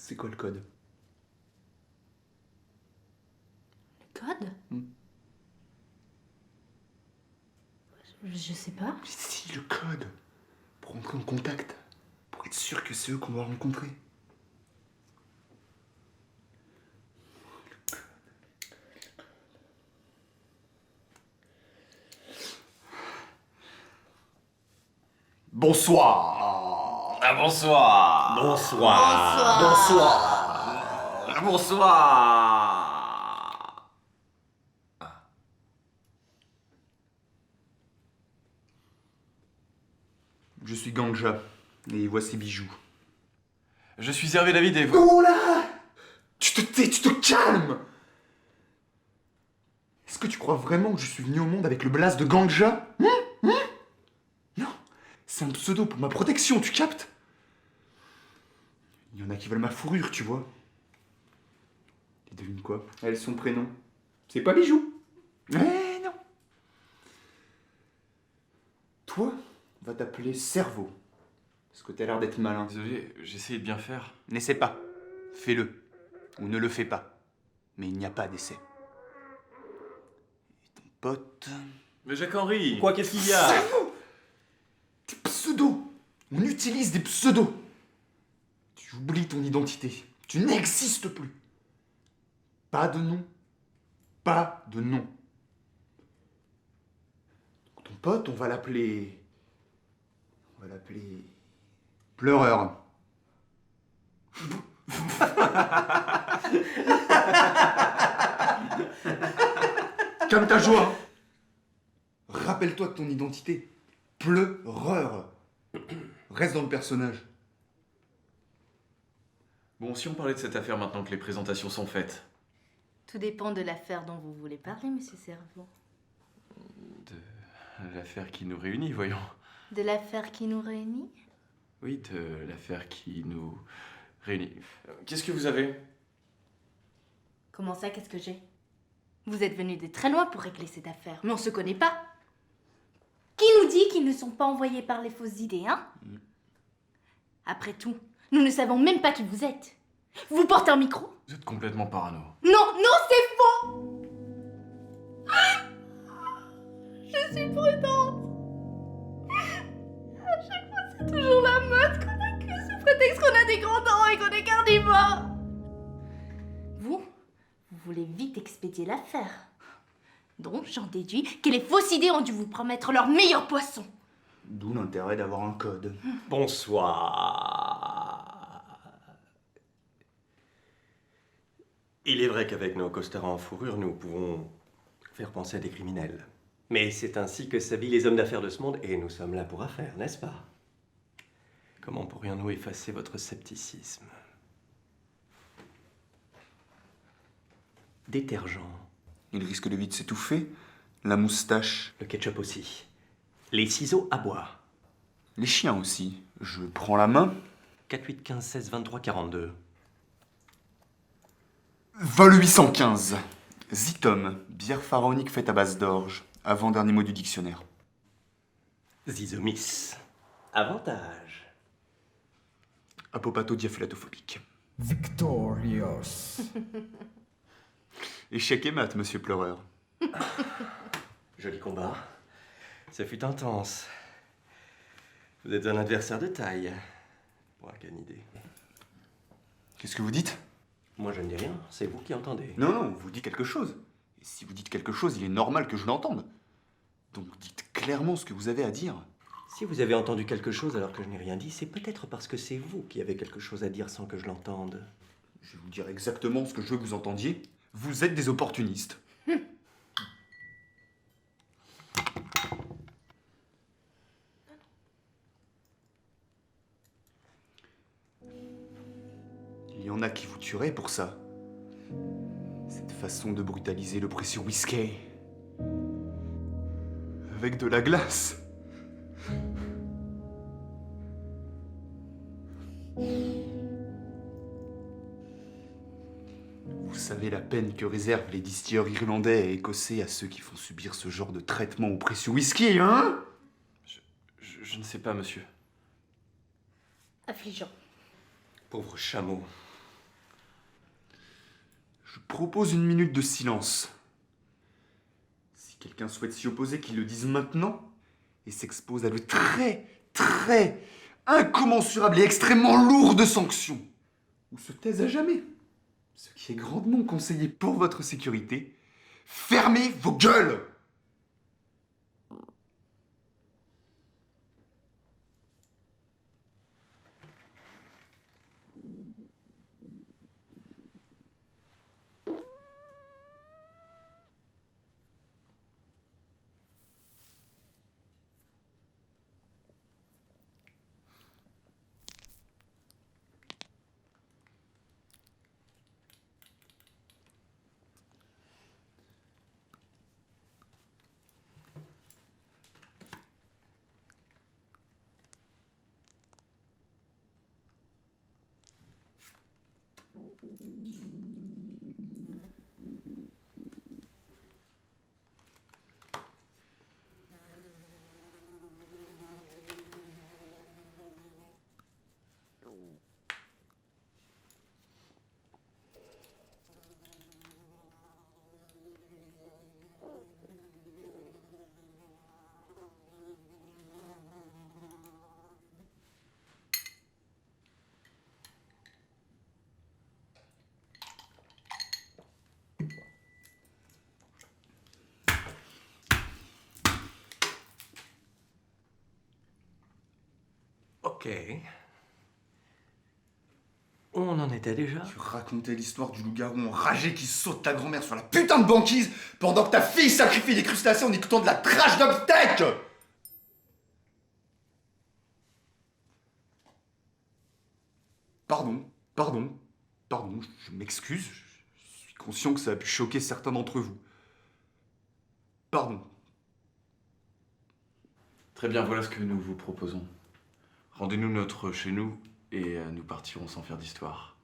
C'est quoi le code? Le code? Je sais pas. Mais si, le code. Pour entrer en contact. Pour être sûr que c'est eux qu'on va rencontrer. Bonsoir. Ah, bonsoir. Bonsoir. Bonsoir. Je suis Ganja. Et voici Bijou. Je suis Hervé David et vous... Oh là! Tu te tais, tu te calmes! Est-ce que tu crois vraiment que je suis venu au monde avec le blaze de Ganja? Non, c'est un pseudo pour ma protection, tu captes? Il y en a qui veulent ma fourrure, tu vois. Et devine quoi? Elle, son prénom. C'est pas Bijou. Eh non. Toi, on va t'appeler Cerveau. Parce que t'as l'air d'être malin. Désolé, j'essayais de bien faire. N'essaie pas. Fais-le. Ou ne le fais pas. Mais il n'y a pas d'essai. Et ton pote... Mais Jacques-Henri... Quoi, qu'est-ce qu'il y a? Cerveau! Des pseudos. On utilise des pseudos. Tu oublies ton identité. Tu n'existes plus. Pas de nom. Pas de nom. Ton pote, on va l'appeler... Pleureur. Calme ta joie. Hein. Rappelle-toi de ton identité. Pleureur. Reste dans le personnage. Bon, si on parlait de cette affaire maintenant que les présentations sont faites. Tout dépend de l'affaire dont vous voulez parler, monsieur Cerveau. De l'affaire qui nous réunit, voyons. De l'affaire qui nous réunit? Oui, de l'affaire qui nous réunit. Qu'est-ce que vous avez? Comment ça, qu'est-ce que j'ai? Vous êtes venus de très loin pour régler cette affaire, mais on se connaît pas. Qui nous dit qu'ils ne sont pas envoyés par les fausses idées, hein? Après tout, nous ne savons même pas qui vous êtes. Vous portez un micro? Vous êtes complètement parano. Non, non, c'est faux! Je suis prudente. À chaque fois, c'est toujours la mode qu'on accuse sous prétexte qu'on a des grands dents et qu'on est carnivores. Vous voulez vite expédier l'affaire. Donc, j'en déduis que les fausses idées ont dû vous promettre leur meilleur poisson. D'où l'intérêt d'avoir un code. Bonsoir. Il est vrai qu'avec nos costards en fourrure, nous pouvons faire penser à des criminels. Mais c'est ainsi que s'habillent les hommes d'affaires de ce monde, et nous sommes là pour affaire, n'est-ce pas? Comment pourrions-nous effacer votre scepticisme? Détergent. Il risque de vite s'étouffer. La moustache. Le ketchup aussi. Les ciseaux à bois. Les chiens aussi. Je prends la main. 4, 8, 15, 16, 23, 42. Vol 815. Zitom. Bière pharaonique faite à base d'orge. Avant-dernier mot du dictionnaire. Zizomis. Avantage. Apopatodiaphylatophobique. Victorious. Échec et mat, monsieur Pleureur. Joli combat. Ça fut intense. Vous êtes un adversaire de taille. Pour un canidé. Qu'est-ce que vous dites? Moi je ne dis rien, c'est vous qui entendez. Non, non, vous dites quelque chose. Et si vous dites quelque chose, il est normal que je l'entende. Donc dites clairement ce que vous avez à dire. Si vous avez entendu quelque chose alors que je n'ai rien dit, c'est peut-être parce que c'est vous qui avez quelque chose à dire sans que je l'entende. Je vais vous dire exactement ce que je veux que vous entendiez. Vous êtes des opportunistes. Il y en a qui vous tueraient pour ça. Cette façon de brutaliser le précieux whisky. Avec de la glace. Vous savez la peine que réservent les distilleurs irlandais et écossais à ceux qui font subir ce genre de traitement au précieux whisky, hein? Je ne sais pas, monsieur. Affligeant. Pauvre chameau. Je propose une minute de silence. Si quelqu'un souhaite s'y opposer, qu'il le dise maintenant et s'expose à de très, très incommensurables et extrêmement lourdes sanctions. Ou se taise à jamais. Ce qui est grandement conseillé pour votre sécurité. Fermez vos gueules! Ok. On en était déjà? Tu racontais l'histoire du loup-garou enragé qui saute ta grand-mère sur la putain de banquise pendant que ta fille sacrifie des crustacés en écoutant de la trash dog tech! Pardon, je m'excuse, je suis conscient que ça a pu choquer certains d'entre vous. Pardon. Très bien, voilà ce que nous vous proposons. Rendez-nous notre chez nous et nous partirons sans faire d'histoire.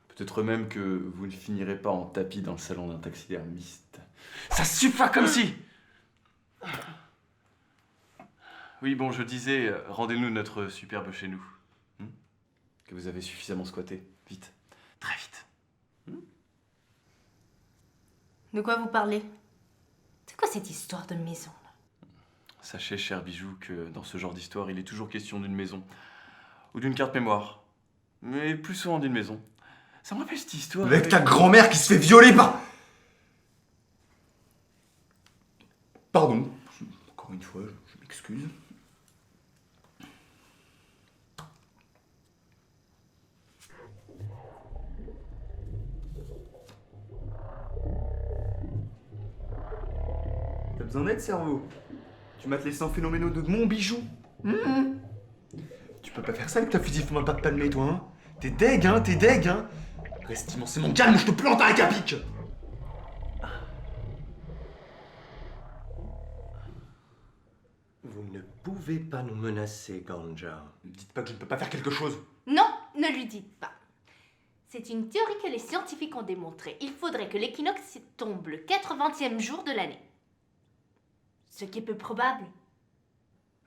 Peut-être même que vous ne finirez pas en tapis dans le salon d'un taxidermiste. Ça suffit comme si! Oui, bon, je disais, rendez-nous notre superbe chez nous. Que vous avez suffisamment squatté. Vite. Très vite. De quoi vous parlez? C'est quoi cette histoire de maison là? Sachez, cher bijou, que dans ce genre d'histoire, il est toujours question d'une maison. Ou d'une carte mémoire. Mais plus souvent d'une maison. Ça me rappelle cette histoire... Avec ta grand-mère qui se fait violer par... Pardon. Encore une fois, je m'excuse. T'as besoin d'aide, cerveau? Tu m'as te laissé en phénoménal de mon bijou? Tu peux pas faire ça avec ta fusil fume pas de palmer, toi, hein? T'es deg, hein? Reste immensément calme ou je te plante avec un pic! Vous ne pouvez pas nous menacer, Ganja. Ne me dites pas que je ne peux pas faire quelque chose. Non, ne lui dites pas. C'est une théorie que les scientifiques ont démontrée. Il faudrait que l'équinoxe tombe le 80e jour de l'année. Ce qui est peu probable.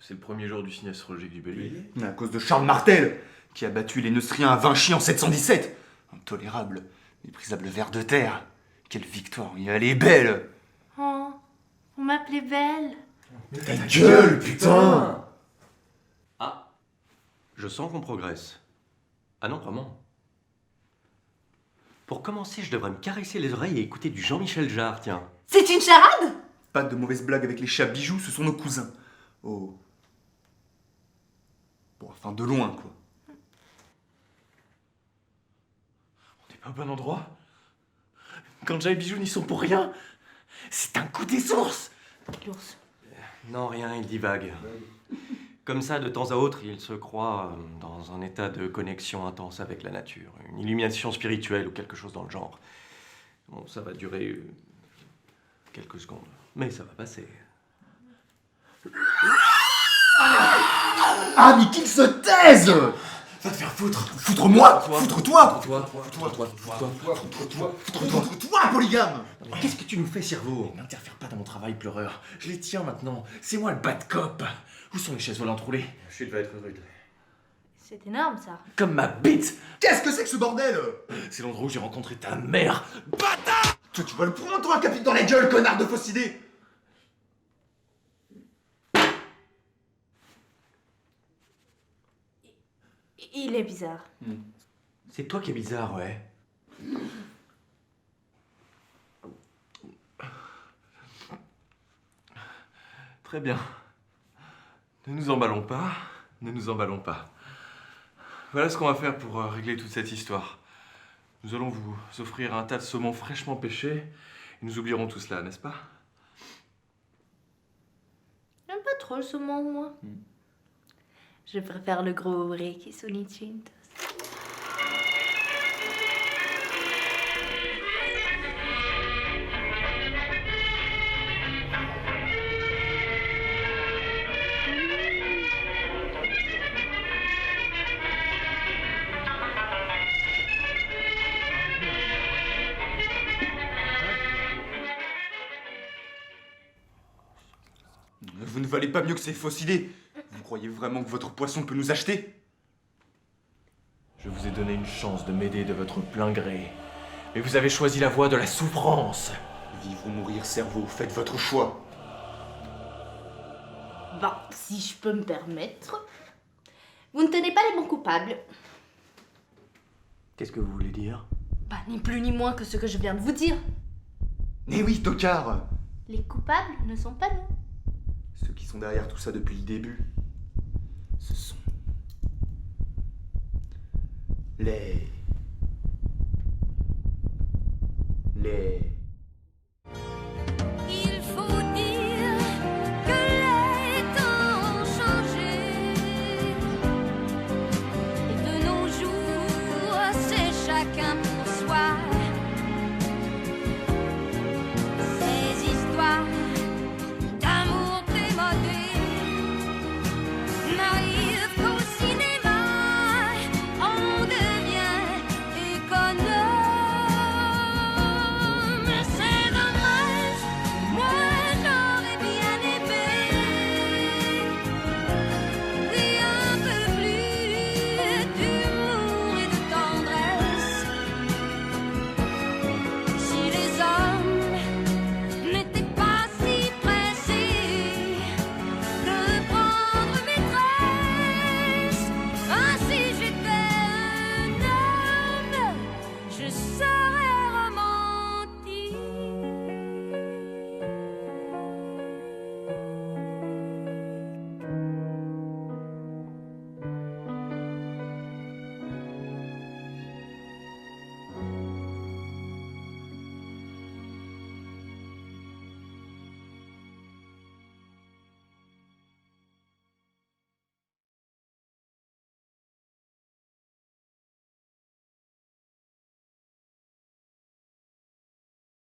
C'est le premier jour du signe astrologique du bélier. À cause de Charles Martel, qui a battu les Neustriens à Vinci en 717. Intolérable, méprisable ver de terre. Quelle victoire, oui, elle est belle! Oh, vous m'appelez Belle. Ta gueule, putain! Ah, je sens qu'on progresse. Ah non, vraiment. Pour commencer, je devrais me caresser les oreilles et écouter du Jean-Michel Jarre, tiens. C'est une charade? Pas de mauvaises blagues avec les chats bijoux, ce sont nos cousins. Oh. Bon, enfin, de loin, quoi. On n'est pas au bon endroit. Ganja et Bijou n'y sont pour rien. C'est un coup des sources. L'ours. Non, rien, il divague. Comme ça, de temps à autre, il se croit dans un état de connexion intense avec la nature. Une illumination spirituelle ou quelque chose dans le genre. Bon, ça va durer quelques secondes. Mais ça va passer. Ah, mais qu'il se taise! Va te faire foutre. Foutre-moi! Foutre-toi! Foutre-toi. Foutre-toi, polygame! Qu'est-ce que tu nous fais, cerveau? N'interfère pas dans mon travail, pleureur. Je les tiens maintenant. C'est moi le bad cop. Où sont les chaises volantes roulées? La chute va être rude. C'est énorme ça. Comme ma bite! Qu'est-ce que c'est que ce bordel? C'est l'endroit où j'ai rencontré ta mère! Bâtard! Toi, tu vas le prendre, toi, un capite dans la gueule, connard de fausse idée! Il est bizarre. C'est toi qui es bizarre, ouais. Très bien. Ne nous emballons pas, ne nous emballons pas. Voilà ce qu'on va faire pour régler toute cette histoire. Nous allons vous offrir un tas de saumon fraîchement pêché et nous oublierons tout cela, n'est-ce pas? J'aime pas trop le saumon, moi. Je préfère le gros qui sonicintos. Vous ne valez pas mieux que ces fausses idées. Vous croyez vraiment que votre poisson peut nous acheter? Je vous ai donné une chance de m'aider de votre plein gré. Mais vous avez choisi la voie de la souffrance. Vivre ou mourir, cerveau, faites votre choix. Bah, si je peux me permettre. Vous ne tenez pas les bons coupables. Qu'est-ce que vous voulez dire? Bah, ni plus ni moins que ce que je viens de vous dire. Eh oui, tocard! Les coupables ne sont pas nous. Ceux qui sont derrière tout ça depuis le début, ce sont les